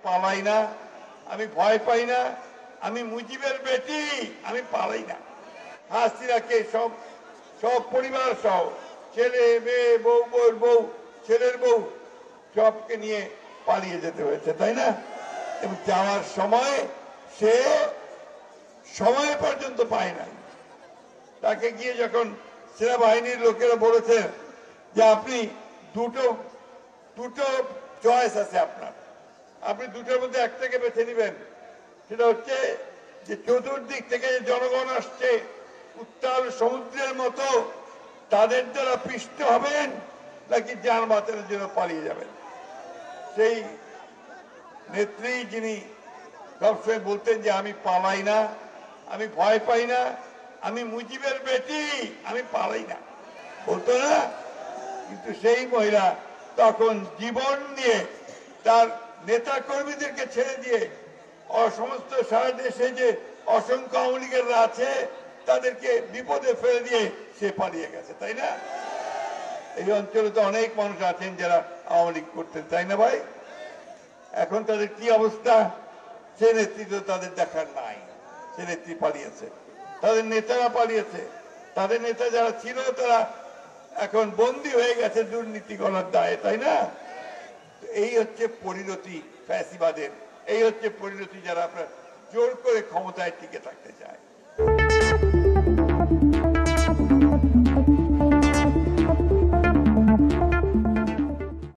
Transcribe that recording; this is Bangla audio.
পালাই না, আমি ভয় পাই না, আমি মুজিবের বেটি, আমি পালাই না। হাসিনাকে সব সব পরিবার সহ ছেলে মেয়ে বউ বউর বউ ছেলের বউ সবকে নিয়ে পালিয়ে যেতে হয়েছে, তাই না? এবং যাওয়ার সময় সে সময় পর্যন্ত পায় না। তাকে গিয়ে যখন সেনাবাহিনীর লোকেরা বলেছে যে আপনি দুটো চয়েস আছে আপনার, আপনি দুটোর মধ্যে একটাকে বেছে নেবেন, সেটা হচ্ছে যে চতুর্দিক থেকে জনগণ আসছে উত্তাল সমুদ্রের মতো, তাদের দ্বারা পিষ্ট হবেন নাকি যান বাঁচানোর জন্য পালিয়ে যাবেন। সেই নেত্রী যিনি সবসময় বলতেন যে আমি পালাই না, আমি ভয় পাই না, আমি মুজিবের বেটি, আমি পালাই না, বলতো না? কিন্তু সেই মহিলা তখন জীবন দিয়ে তার নেতা কর্মীদেরকে ছেড়ে দিয়ে সমস্ত সারা দেশে যে অসংখ্য আওয়ামী লীগেররা আছে তাদেরকে বিপদে ফেলে দিয়ে সে পালিয়ে গেছে, তাই না? এই অঞ্চলে তো অনেক মানুষ আছেন যারা আওয়ামী লীগ করতেন, তাই না ভাই? এখন তাদের কি অবস্থা? সে নেতৃত্ব তাদের দেখার নাই, সে নেত্রী পালিয়েছে, তাদের নেতারা পালিয়েছে, তাদের নেতা যারা ছিল তারা এখন বন্দী হয়ে গেছে দুর্নীতি করার দায়ে, তাই না? এই হচ্ছে পরিণতি ফ্যাসিবাদের, এই হচ্ছে পরিণতি যারা আপনার জোর করে ক্ষমতায় টিকে থাকতে চায়।